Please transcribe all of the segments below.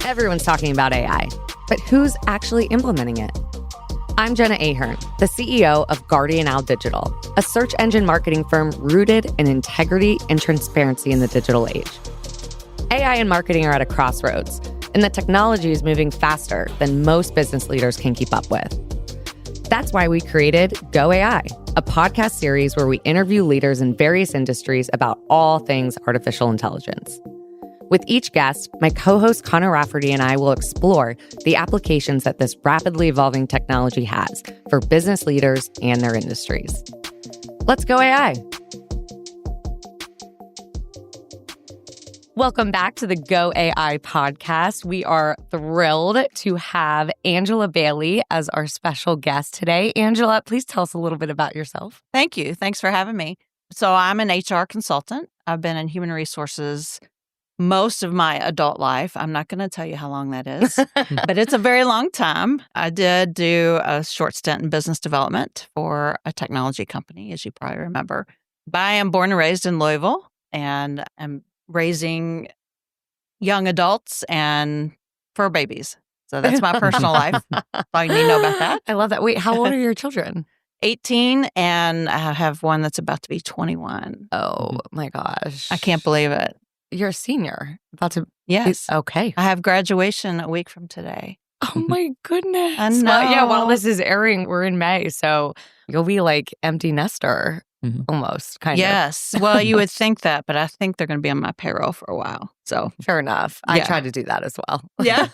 Everyone's talking about AI, but who's actually implementing it? I'm Jenna Ahern, the CEO of Guardian Owl Digital, a search engine marketing firm rooted in integrity and transparency in the digital age. AI and marketing are at a crossroads, and the technology is moving faster than most business leaders can keep up with. That's why we created Go AI, a podcast series where we interview leaders in various industries about all things artificial intelligence. With each guest, my co-host Connor Rafferty and I will explore the applications that this rapidly evolving technology has for business leaders and their industries. Let's go AI. Welcome back to the Go AI podcast. We are thrilled to have Angela Bailey as our special guest today. Angela, please tell us a little bit about yourself. Thank you. Thanks for having me. So I'm an HR consultant. I've been in human resources most of my adult life. I'm not going to tell you how long that is, but it's a very long time. I did do a short stint in business development for a technology company, as you probably remember. But I am born and raised in Louisville, and I'm raising young adults and fur babies. So that's my personal life. All you need to know about that. I love that. Wait, how old are your children? 18, and I have one that's about to be 21. Oh my gosh. I can't believe it. You're a senior. About to Yes. Okay. I have graduation a week from today. Oh my goodness. I know. Well, yeah, while this is airing, we're in May, so you'll be like empty nester almost, kind of. Yes. Well, you would think that, but I think they're going to be on my payroll for a while. So Fair enough. I tried to do that as well. yeah.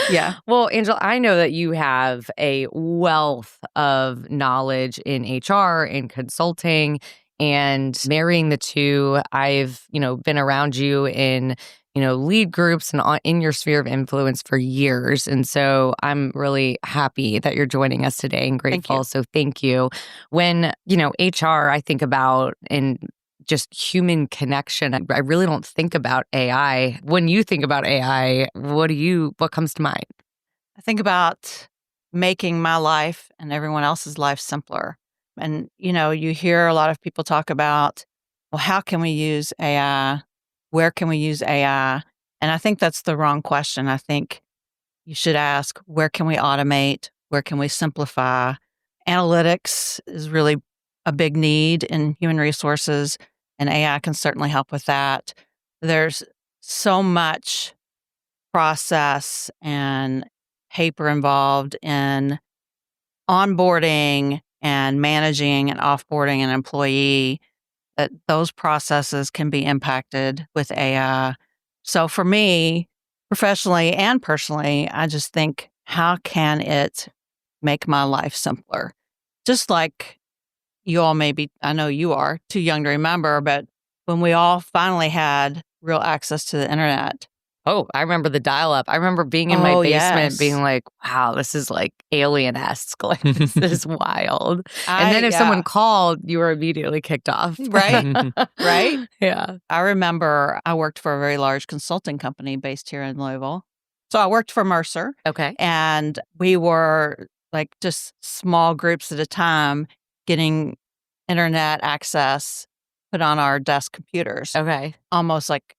Yeah. Well, Angela, I know that you have a wealth of knowledge in HR and consulting, and marrying the two. I've, been around you in, lead groups and in your sphere of influence for years. And so I'm really happy that you're joining us today and grateful. So thank you. When, HR, I think about in just human connection, I really don't think about AI. When you think about AI, what comes to mind? I think about making my life and everyone else's life simpler. And, you hear a lot of people talk about, well, how can we use AI? Where can we use AI? And I think that's the wrong question. I think you should ask, where can we automate? Where can we simplify? Analytics is really a big need in human resources, and AI can certainly help with that. There's so much process and paper involved in onboarding and managing and offboarding an employee, that those processes can be impacted with AI. So for me, professionally and personally, I just think, how can it make my life simpler? Just like you all I know you are too young to remember, but when we all finally had real access to the internet. Oh, I remember the dial-up. I remember being in my basement being like, wow, this is like alien-esque. Like, this is wild. And then if someone called, you were immediately kicked off. Right? Right? Yeah. I remember I worked for a very large consulting company based here in Louisville. So I worked for Mercer. Okay. And we were like just small groups at a time getting internet access put on our desk computers. Okay. Almost like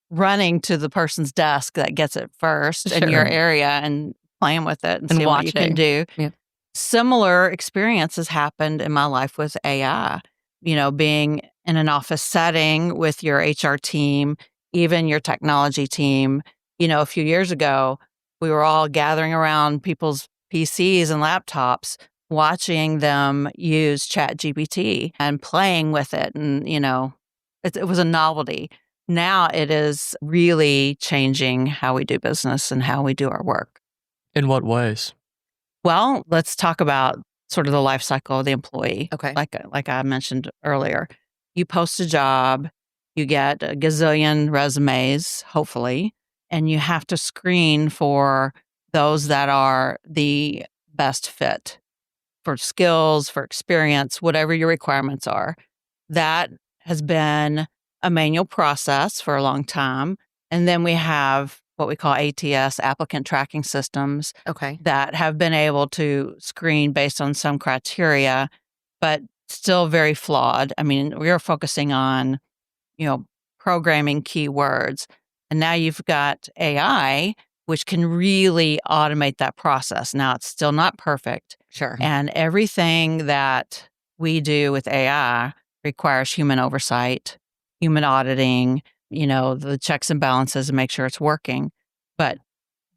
running to the person's desk that gets it first in your area and playing with it and seeing what you can do. Yeah. Similar experiences happened in my life with AI. Being in an office setting with your HR team, even your technology team. A few years ago, we were all gathering around people's PCs and laptops, watching them use ChatGPT and playing with it. And, it was a novelty. Now it is really changing how we do business and how we do our work. In what ways? Well, let's talk about sort of the life cycle of the employee. Okay. Like I mentioned earlier, you post a job, you get a gazillion resumes, hopefully, and you have to screen for those that are the best fit for skills, for experience, whatever your requirements are. That has been a manual process for a long time. And then we have what we call ATS, applicant tracking systems, that have been able to screen based on some criteria, but still very flawed. I mean, we are focusing on, programming keywords. And now you've got AI, which can really automate that process. Now, it's still not perfect. Sure. And everything that we do with AI requires human oversight, human auditing, the checks and balances and make sure it's working. But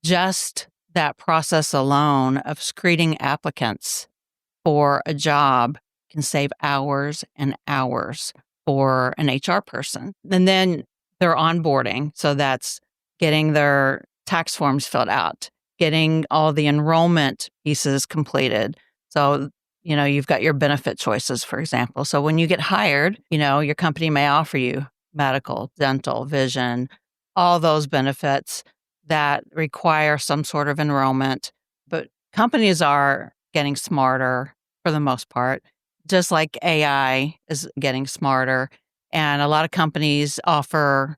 just that process alone of screening applicants for a job can save hours and hours for an HR person. And then their onboarding. So that's getting their tax forms filled out, getting all the enrollment pieces completed. So, you've got your benefit choices, for example. So when you get hired, your company may offer you medical, dental, vision, all those benefits that require some sort of enrollment. But companies are getting smarter for the most part, just like AI is getting smarter. And a lot of companies offer,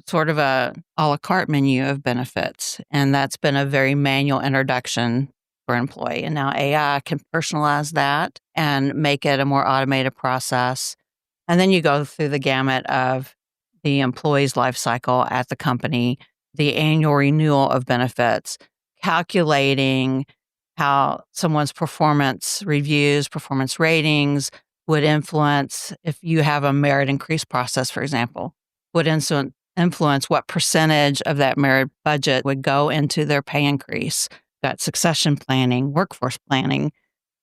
sort of a la carte menu of benefits. And that's been a very manual introduction for an employee. And now AI can personalize that and make it a more automated process. And then you go through the gamut of the employee's life cycle at the company, the annual renewal of benefits, calculating how someone's performance reviews, performance ratings would influence if you have a merit increase process, for example, would influence what percentage of that merit budget would go into their pay increase. Got succession planning, workforce planning,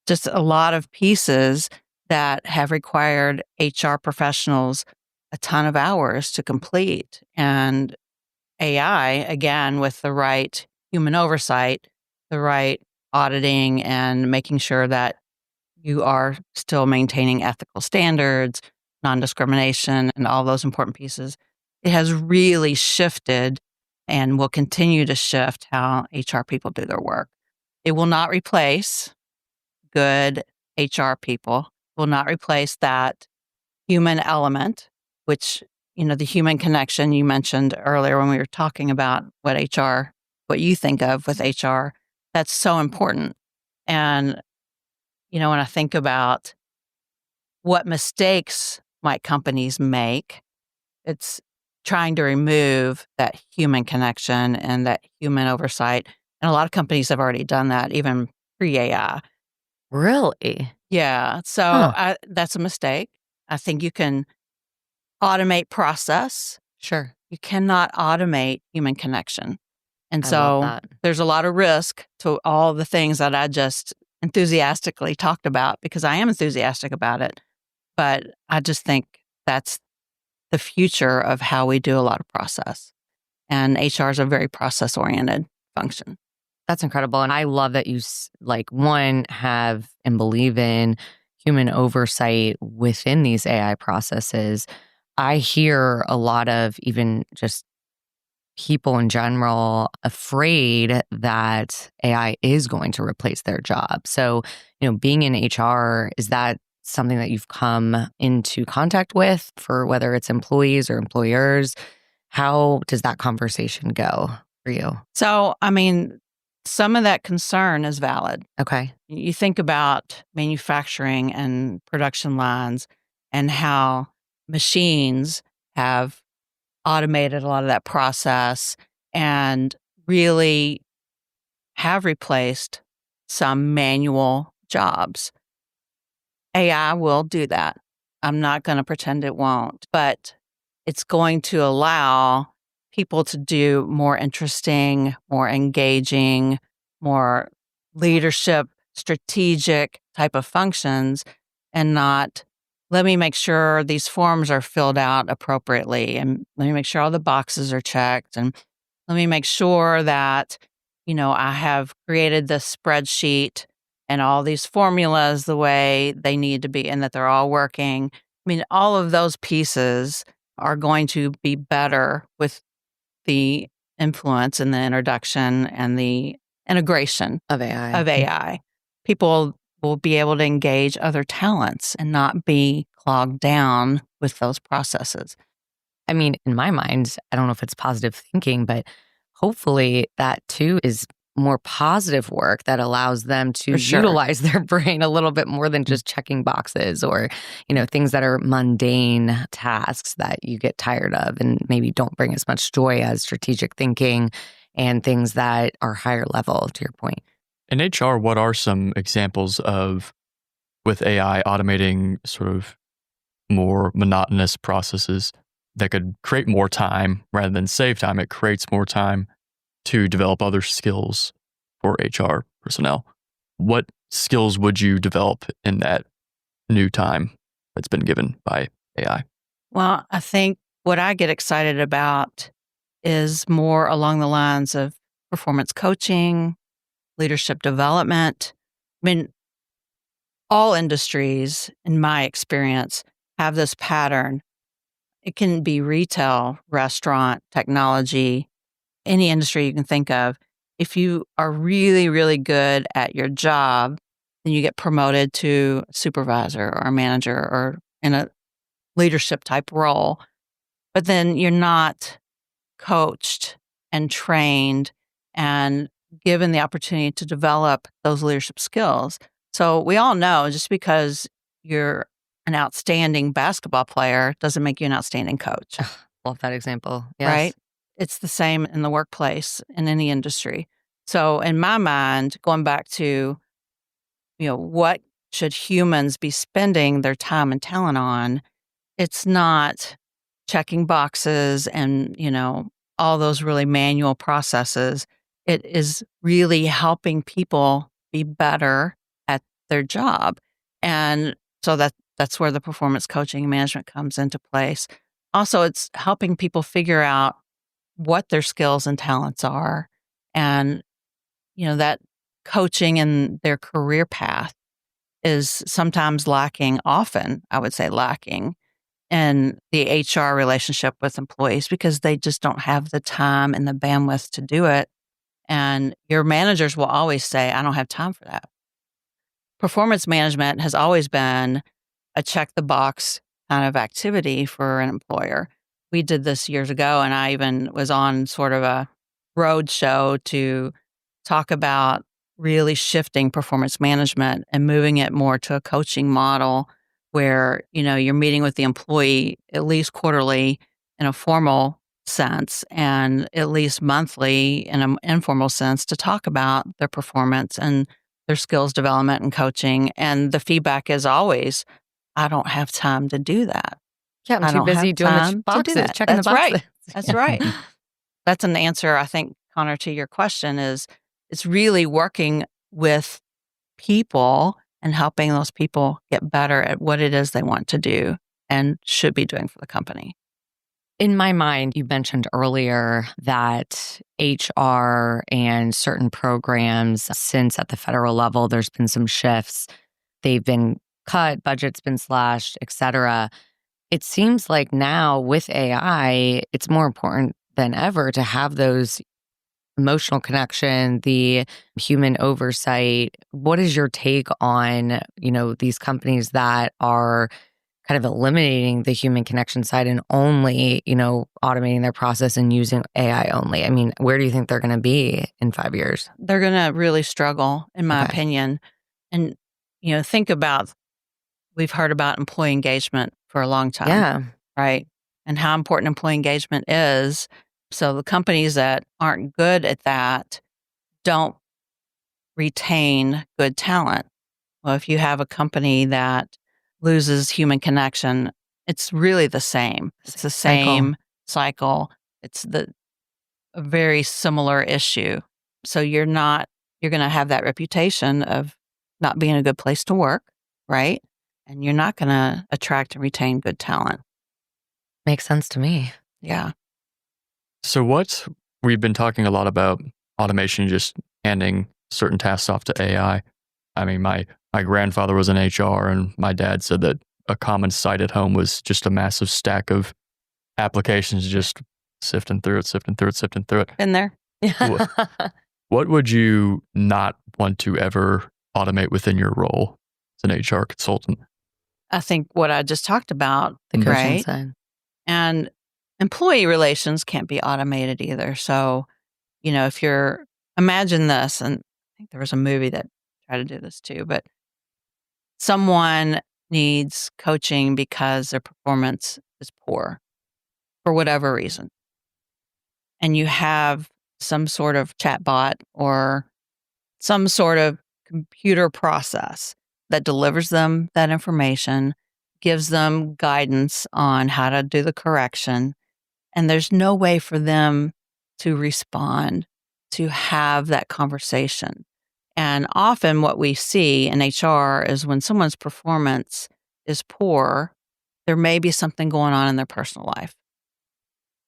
just a lot of pieces that have required HR professionals a ton of hours to complete. And AI, again, with the right human oversight, the right auditing, and making sure that you are still maintaining ethical standards, non-discrimination, and all those important pieces, it has really shifted and will continue to shift how HR people do their work. It will not replace good HR people, will not replace that human element, which, the human connection you mentioned earlier when we were talking about what you think of with HR, that's so important. And, when I think about what mistakes might companies make, it's trying to remove that human connection and that human oversight. And a lot of companies have already done that, even pre-AI. Really? Yeah. So Huh. that's a mistake. I think you can automate process. Sure. You cannot automate human connection. And I love so that. there's a lot of risk to all the things that I just enthusiastically talked about because I am enthusiastic about it. But I just think that's the future of how we do a lot of process. And HR is a very process oriented function. That's incredible. And I love that you, one, have and believe in human oversight within these AI processes. I hear a lot of even just people in general afraid that AI is going to replace their job. So, being in HR, is that something that you've come into contact with for whether it's employees or employers? How does that conversation go for you? So, some of that concern is valid. Okay. You think about manufacturing and production lines and how machines have automated a lot of that process and really have replaced some manual jobs. AI will do that. I'm not going to pretend it won't, but it's going to allow people to do more interesting, more engaging, more leadership, strategic type of functions and not let me make sure these forms are filled out appropriately and let me make sure all the boxes are checked and let me make sure that, I have created this spreadsheet and all these formulas the way they need to be and that they're all working. All of those pieces are going to be better with the influence and the introduction and the integration Of AI. of AI. People will be able to engage other talents and not be clogged down with those processes. In my mind, I don't know if it's positive thinking, but hopefully that too is more positive work that allows them to For sure. utilize their brain a little bit more than just checking boxes or, things that are mundane tasks that you get tired of and maybe don't bring as much joy as strategic thinking and things that are higher level, to your point. In HR, what are some examples of, with AI, automating sort of more monotonous processes that could create more time rather than save time? It creates more time to develop other skills for HR personnel. What skills would you develop in that new time that's been given by AI? Well, I think what I get excited about is more along the lines of performance coaching, leadership development. I mean, all industries, in my experience, have this pattern. It can be retail, restaurant, technology, any industry you can think of. If you are really, really good at your job, then you get promoted to supervisor or a manager or in a leadership type role. But then you're not coached and trained and given the opportunity to develop those leadership skills. So we all know just because you're an outstanding basketball player doesn't make you an outstanding coach. Love that example. Yes. Right? It's the same in the workplace, in any industry. So in my mind, going back to, what should humans be spending their time and talent on? It's not checking boxes and, all those really manual processes. It is really helping people be better at their job. And so that's where the performance coaching and management comes into place. Also, it's helping people figure out what their skills and talents are. And, that coaching in their career path is sometimes lacking, often, I would say lacking, in the HR relationship with employees because they just don't have the time and the bandwidth to do it. And your managers will always say, I don't have time for that. Performance management has always been a check the box kind of activity for an employer. We did this years ago, and I even was on sort of a road show to talk about really shifting performance management and moving it more to a coaching model where, you're meeting with the employee at least quarterly in a formal sense and at least monthly in an informal sense to talk about their performance and their skills development and coaching. And the feedback is always, I don't have time to do that. Yeah, I'm too busy doing the boxes, checking the boxes. Right. That's right. That's an answer, I think, Connor, to your question is it's really working with people and helping those people get better at what it is they want to do and should be doing for the company. In my mind, you mentioned earlier that HR and certain programs, since at the federal level, there's been some shifts. They've been cut, budget's been slashed, et cetera. It seems like now with AI, it's more important than ever to have those emotional connection, the human oversight. What is your take on, these companies that are kind of eliminating the human connection side and only, automating their process and using AI only? I mean, where do you think they're going to be in 5 years? They're going to really struggle, in my opinion. And, think about, we've heard about employee engagement for a long time. Yeah. Right. And how important employee engagement is. So the companies that aren't good at that don't retain good talent. Well, if you have a company that loses human connection, it's really the same. It's the same cycle. It's a very similar issue. So you're going to have that reputation of not being a good place to work, right? And you're not going to attract and retain good talent. Makes sense to me. Yeah. So we've been talking a lot about automation, just handing certain tasks off to AI. I mean, my grandfather was in HR, and my dad said that a common sight at home was just a massive stack of applications, just sifting through it. Been there. What would you not want to ever automate within your role as an HR consultant? I think what I just talked about, The coaching right? side. And employee relations can't be automated either. So, if you're imagine this, and I think there was a movie that tried to do this too, but someone needs coaching because their performance is poor for whatever reason. And you have some sort of chatbot or some sort of computer process that delivers them that information, gives them guidance on how to do the correction. And there's no way for them to respond, to have that conversation. And often what we see in HR is when someone's performance is poor, there may be something going on in their personal life.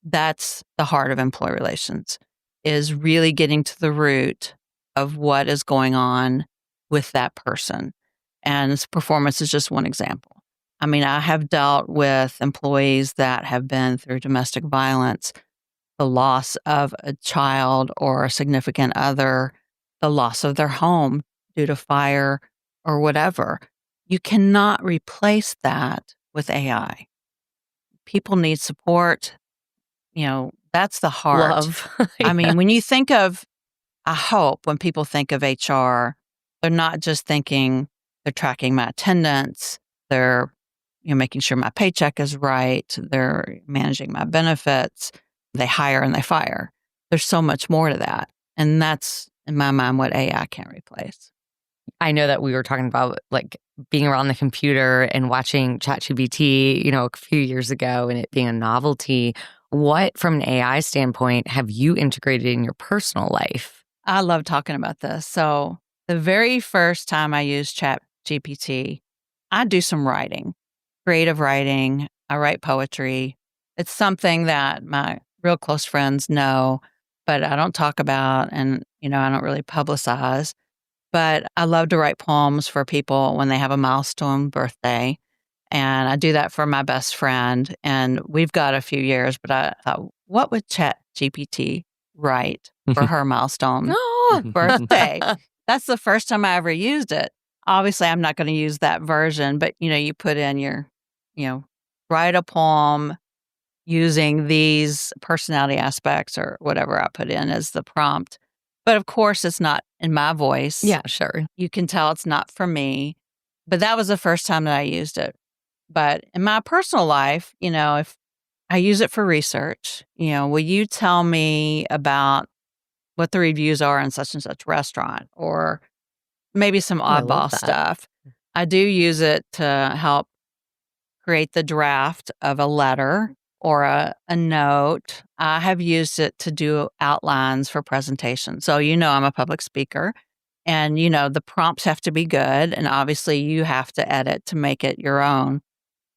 That's the heart of employee relations, is really getting to the root of what is going on with that person. And performance is just one example. I mean, I have dealt with employees that have been through domestic violence, the loss of a child or a significant other, the loss of their home due to fire or whatever. You cannot replace that with AI. People need support. That's the heart. Love. I mean, when you think of, I hope when people think of HR, they're not just thinking they're tracking my attendance, they're making sure my paycheck is right, they're managing my benefits, they hire and they fire. There's so much more to that. And that's, in my mind, what AI can't replace. I know that we were talking about like being around the computer and watching ChatGPT, a few years ago and it being a novelty. What, from an AI standpoint, have you integrated in your personal life? I love talking about this. So the very first time I used ChatGPT, I do some writing, creative writing. I write poetry. It's something that my real close friends know, but I don't talk about and, I don't really publicize. But I love to write poems for people when they have a milestone birthday. And I do that for my best friend. And we've got a few years, but I thought, what would ChatGPT write for her milestone birthday? That's the first time I ever used it. Obviously, I'm not going to use that version, but you put in your, write a poem using these personality aspects or whatever I put in as the prompt. But of course, it's not in my voice. Yeah, sure. You can tell it's not for me. But that was the first time that I used it. But in my personal life, if I use it for research, will you tell me about what the reviews are in such and such restaurant or maybe some oddball stuff? I do use it to help create the draft of a letter or a note. I have used it to do outlines for presentations. So, I'm a public speaker and, the prompts have to be good. And obviously you have to edit to make it your own.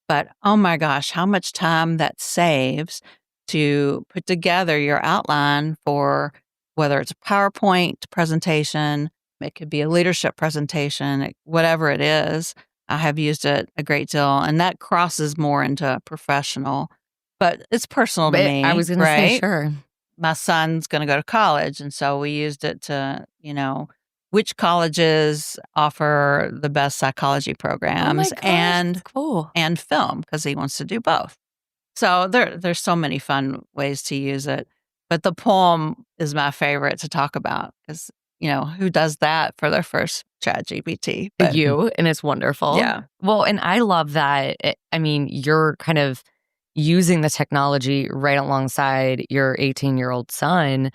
But oh my gosh, how much time that saves to put together your outline for whether it's a PowerPoint presentation, it could be a leadership presentation, whatever it is. I have used it a great deal. And that crosses more into professional. But it's personal to me. I was going to say, sure. My son's going to go to college. And so we used it to, which colleges offer the best psychology programs gosh, that's cool. And film, because he wants to do both. So there's so many fun ways to use it. But the poem is my favorite to talk about because, who does that for their first ChatGPT? You, and it's wonderful. Yeah. Well, and I love that. You're kind of using the technology right alongside your 18-year-old son.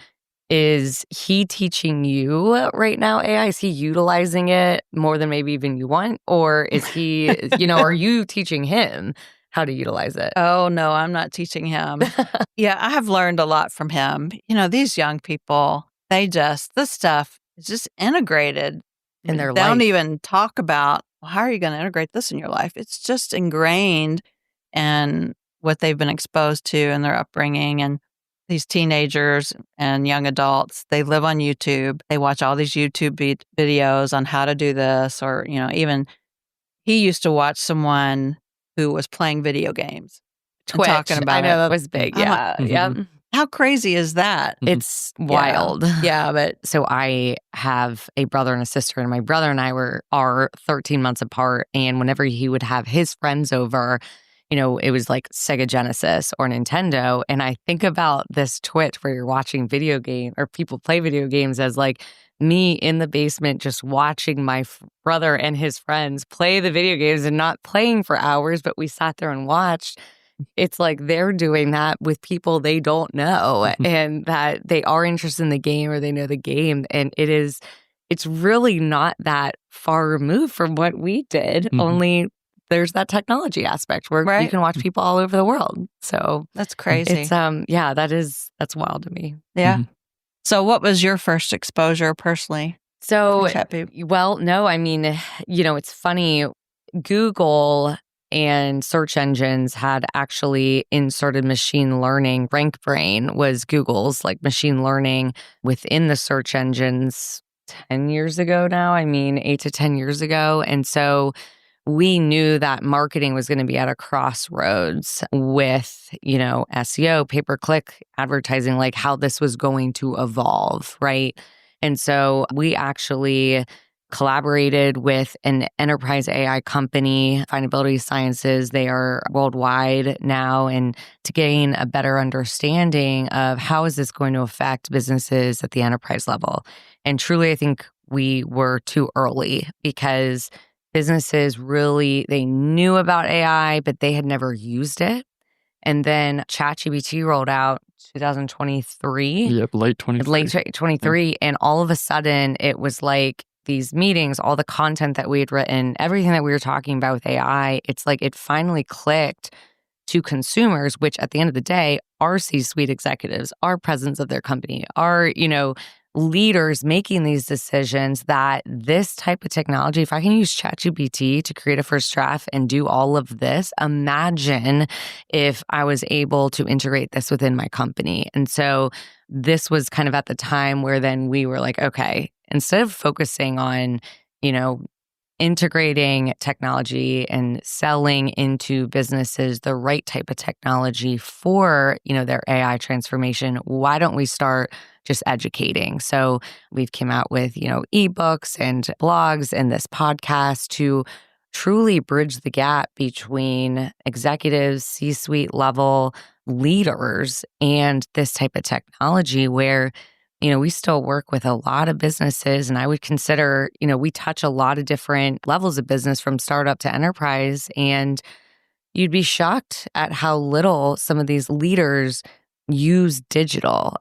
Is he teaching you right now AI? Is he utilizing it more than maybe even you want? Or is he, are you teaching him how to utilize it? Oh, no, I'm not teaching him. Yeah, I have learned a lot from him. These young people, this stuff is just integrated in their life. They don't even talk about, well, how are you going to integrate this in your life? It's just ingrained in what they've been exposed to in their upbringing. And these teenagers and young adults, they live on YouTube. They watch all these YouTube videos on how to do this. Or, even he used to watch someone who was playing video games. Twitch. Talking about I know that was big. Yeah. Yeah. How crazy is that? It's wild. Yeah. But so I have a brother and a sister, and my brother and I are 13 months apart. And whenever he would have his friends over, it was like Sega Genesis or Nintendo. And I think about this Twitch where you're watching video game or people play video games as like me in the basement just watching my brother and his friends play the video games and not playing for hours, but we sat there and watched. It's like they're doing that with people they don't know and that they are interested in the game or they know the game. And it's really not that far removed from what we did, only there's that technology aspect where you can watch people all over the world. So that's crazy. It's that's wild to me. Yeah. So what was your first exposure personally? So, well, no, I mean, it's funny. Google and search engines had actually inserted machine learning. RankBrain was Google's like machine learning within the search engines 10 years ago now. I mean, 8 to 10 years ago. And so we knew that marketing was going to be at a crossroads with, SEO, pay-per-click advertising, like how this was going to evolve, right? And so we actually collaborated with an enterprise AI company, Findability Sciences. They are worldwide now, and to gain a better understanding of how is this going to affect businesses at the enterprise level. And truly, I think we were too early because businesses they knew about AI, but they had never used it. And then ChatGPT rolled out 2023. Yep, late 23. And all of a sudden, it was like these meetings, all the content that we had written, everything that we were talking about with AI, it's like it finally clicked to consumers, which at the end of the day, are C-suite executives, are presidents of their company, are, leaders making these decisions that this type of technology, if I can use ChatGPT to create a first draft and do all of this, imagine if I was able to integrate this within my company. And so this was kind of at the time where then we were like, okay, instead of focusing on, integrating technology and selling into businesses the right type of technology for, their AI transformation, why don't we start just educating? So we've came out with, ebooks and blogs and this podcast to truly bridge the gap between executives, C-suite level leaders, and this type of technology where we still work with a lot of businesses, and I would consider, we touch a lot of different levels of business from startup to enterprise, and you'd be shocked at how little some of these leaders use digital.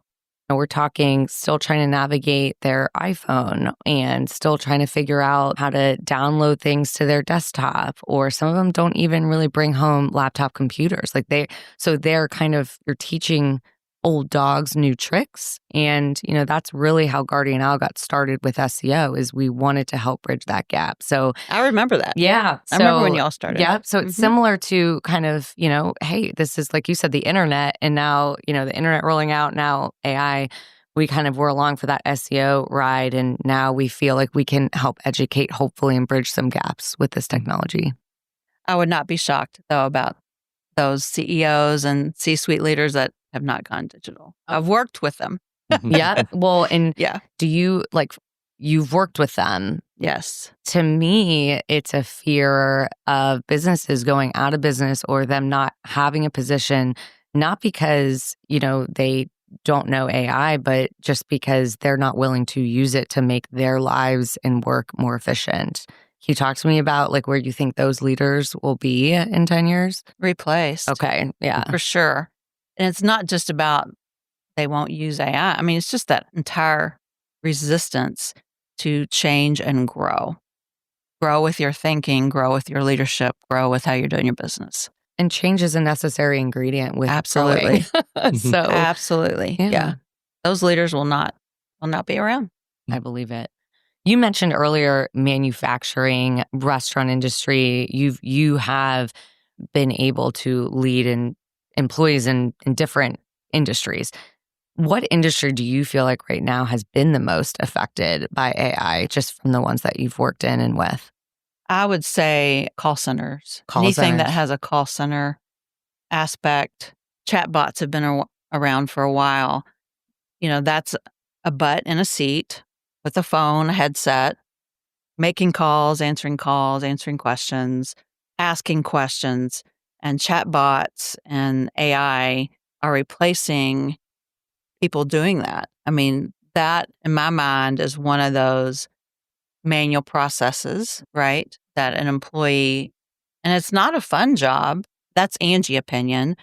And we're talking still trying to navigate their iPhone and still trying to figure out how to download things to their desktop, or some of them don't even really bring home laptop computers. They're kind of, you're teaching old dogs new tricks. And, that's really how Guardian Owl got started with SEO, is we wanted to help bridge that gap. So I remember that. Yeah. I remember when y'all started. Yeah. So it's similar to kind of, hey, this is like you said, the internet. And now, the internet rolling out, now AI, we kind of were along for that SEO ride. And now we feel like we can help educate, hopefully, and bridge some gaps with this technology. I would not be shocked, though, about those CEOs and C-suite leaders that have not gone digital. I've worked with them. Yeah. Well, and yeah. Do you you've worked with them? Yes. To me, it's a fear of businesses going out of business or them not having a position, not because, they don't know AI, but just because they're not willing to use it to make their lives and work more efficient. Can you talk to me about where you think those leaders will be in 10 years? Replaced. Okay. Yeah. For sure. And it's not just about they won't use AI. I mean, it's just that entire resistance to change and grow. Grow with your thinking, grow with your leadership, grow with how you're doing your business. And change is a necessary ingredient with absolutely. So absolutely. Yeah. Those leaders will not be around. I believe it. You mentioned earlier manufacturing, restaurant industry. You have been able to lead in employees in different industries. What industry do you feel like right now has been the most affected by AI, just from the ones that you've worked in and with? I would say call centers. Anything that has a call center aspect. Chatbots have been around for a while. That's a butt in a seat with a phone, a headset, making calls, answering questions, asking questions. and chatbots and AI are replacing people doing that. I mean, that in my mind is one of those manual processes, right? That an employee, and it's not a fun job. That's Angie opinion.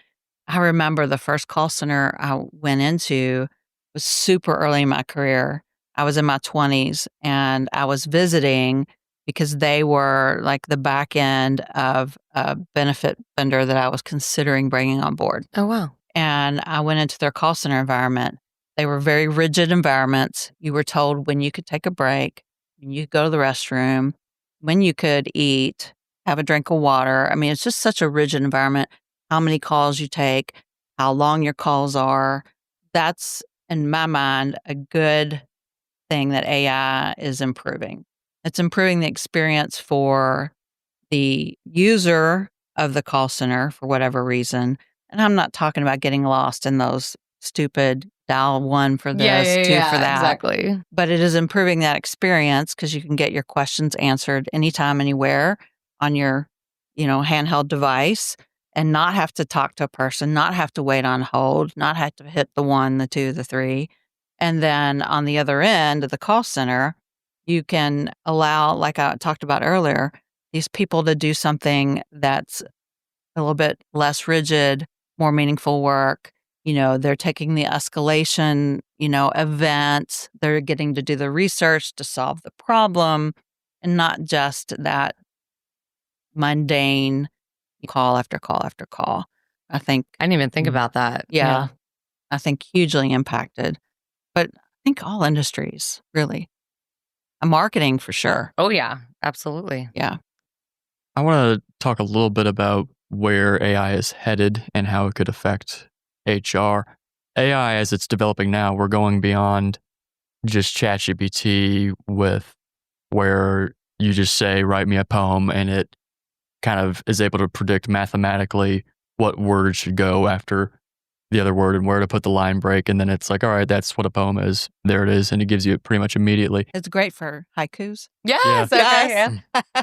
I remember the first call center I went into was super early in my career. I was in my 20s and I was visiting because they were like the back end of a benefit vendor that I was considering bringing on board. Oh, wow. And I went into their call center environment. They were very rigid environments. You were told when you could take a break, when you could go to the restroom, when you could eat, have a drink of water. I mean, it's just such a rigid environment. How many calls you take, how long your calls are. That's, in my mind, a good thing that AI is improving. It's improving the experience for the user of the call center for whatever reason. And I'm not talking about getting lost in those stupid dial 1 for this, 2 for that. Exactly. But it is improving that experience because you can get your questions answered anytime, anywhere on your, handheld device and not have to talk to a person, not have to wait on hold, not have to hit the 1, the 2, the 3. And then on the other end of the call center, you can allow, like I talked about earlier, these people to do something that's a little bit less rigid, more meaningful work. They're taking the escalation, event. They're getting to do the research to solve the problem and not just that mundane call after call after call. I think, I didn't even think about that. yeah, I think hugely impacted. But I think all industries, really. Marketing for sure. Oh, yeah. Absolutely. Yeah. I want to talk a little bit about where AI is headed and how it could affect HR. AI, as it's developing now, we're going beyond just ChatGPT with where you just say, write me a poem, and it kind of is able to predict mathematically what word should go after the other word and where to put the line break. And then it's like, all right, that's what a poem is. There it is. And it gives you it pretty much immediately. It's great for haikus. Yes. Okay. Yes. Yeah.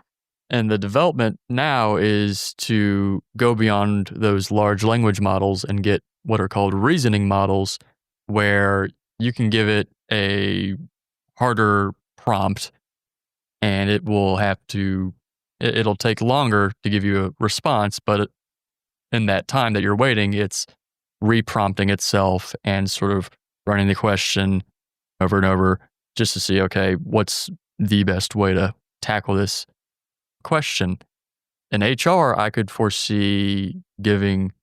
And the development now is to go beyond those large language models and get what are called reasoning models, where you can give it a harder prompt and it'll take longer to give you a response, but in that time that you're waiting, it's reprompting itself and sort of running the question over and over just to see, okay, what's the best way to tackle this question. In HR, I could foresee giving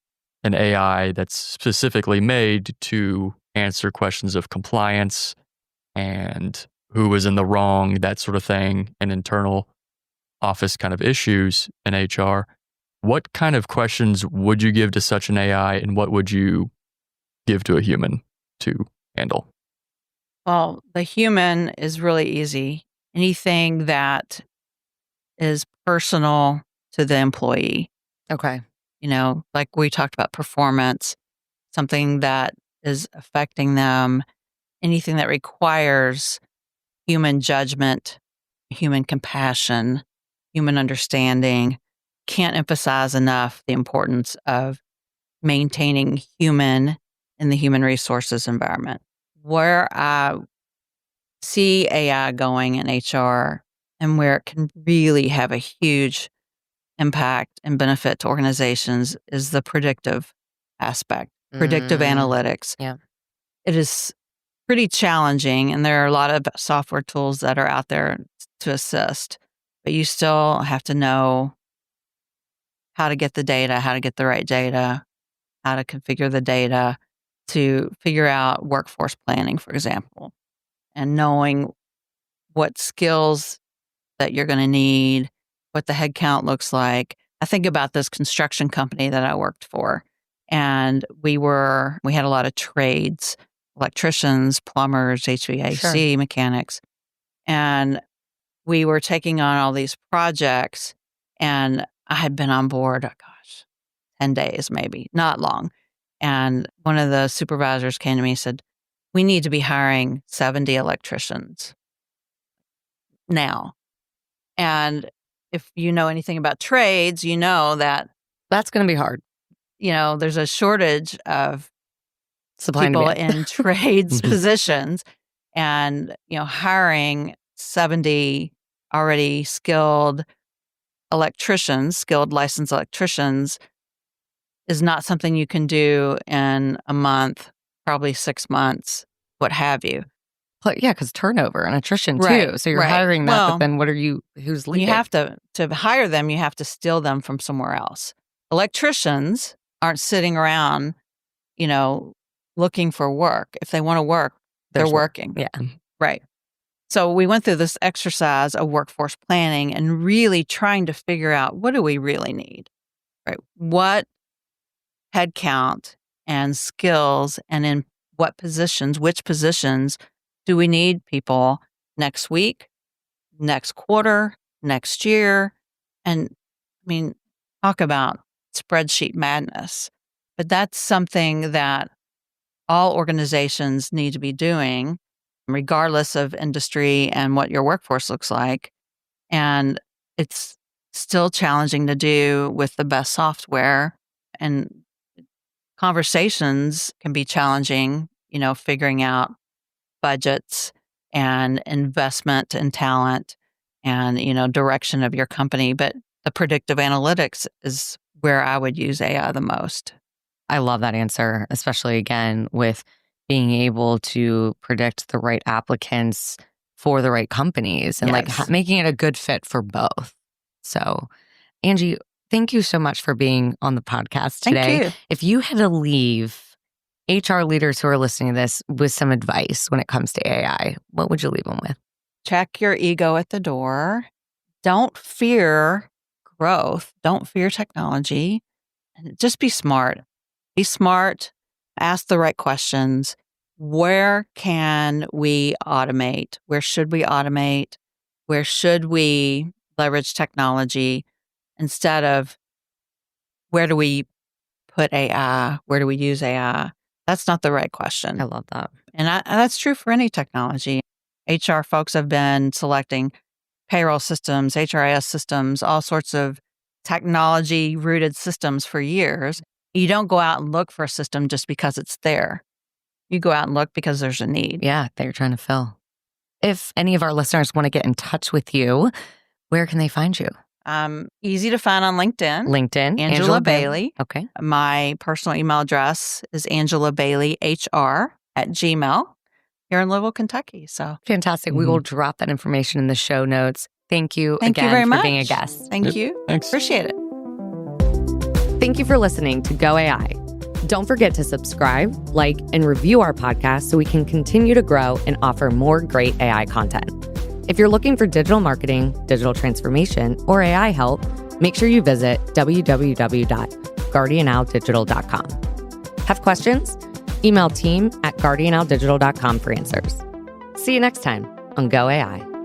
an AI that's specifically made to answer questions of compliance and who was in the wrong, that sort of thing, and internal office kind of issues in HR. What kind of questions would you give to such an AI, and what would you give to a human to handle? Well, the human is really easy. Anything that is personal to the employee, Okay. like we talked about performance, something that is affecting them, anything that requires human judgment, human compassion, human understanding. Can't emphasize enough the importance of maintaining human in the human resources environment. Where I see AI going in HR and where it can really have a huge impact and benefit to organizations is the predictive aspect, predictive analytics. Yeah. It is pretty challenging, and there are a lot of software tools that are out there to assist, but you still have to know how to get the data, how to get the right data, how to configure the data to figure out workforce planning, for example, and knowing what skills that you're going to need, what the headcount looks like. I think about this construction company that I worked for, and we had a lot of trades, electricians, plumbers, HVAC mechanics, and we were taking on all these projects, and I had been on board, 10 days maybe, not long. And one of the supervisors came to me and said, we need to be hiring 70 electricians now. And if you know anything about trades, you know that That's going to be hard. There's a shortage of Supply and people demand. in trades positions, and hiring 70 already skilled licensed electricians is not something you can do in a month, probably 6 months, what have you. But yeah, because turnover and attrition Right, too. So you're right. hiring that, Well, but then who's leaving? You have to hire them, you have to steal them from somewhere else. Electricians aren't sitting around, looking for work. If they want to work, they're working. Yeah. Right. So we went through this exercise of workforce planning and really trying to figure out, what do we really need, right? What headcount and skills, and in which positions do we need people next week, next quarter, next year? And talk about spreadsheet madness. But that's something that all organizations need to be doing, regardless of industry and what your workforce looks like. And it's still challenging to do with the best software, and conversations can be challenging, figuring out budgets and investment in talent and, direction of your company. But the predictive analytics is where I would use AI the most. I love that answer, especially again with being able to predict the right applicants for the right companies and Yes. making it a good fit for both. So, Angie, thank you so much for being on the podcast today. Thank you. If you had to leave HR leaders who are listening to this with some advice when it comes to AI, what would you leave them with? Check your ego at the door. Don't fear growth. Don't fear technology. And just be smart. Be smart. Ask the right questions. Where can we automate? Where should we automate? Where should we leverage technology instead of where do we put AI? Where do we use AI? That's not the right question. I love that. And that's true for any technology. HR folks have been selecting payroll systems, HRIS systems, all sorts of technology-rooted systems for years. You don't go out and look for a system just because it's there. You go out and look because there's a need. Yeah, that you're trying to fill. If any of our listeners want to get in touch with you, where can they find you? Easy to find on LinkedIn. LinkedIn. Angela Bailey. Okay. My personal email address is angelabaileyhr@gmail. Here in Louisville, Kentucky. So fantastic. We will drop that information in the show notes. Thank you again very for much. being a guest. Thank you. Thanks. Appreciate it. Thank you for listening to Go AI. Don't forget to subscribe, like, and review our podcast so we can continue to grow and offer more great AI content. If you're looking for digital marketing, digital transformation, or AI help, make sure you visit www.guardianowdigital.com. Have questions? Email team@guardianowdigital.com for answers. See you next time on Go AI.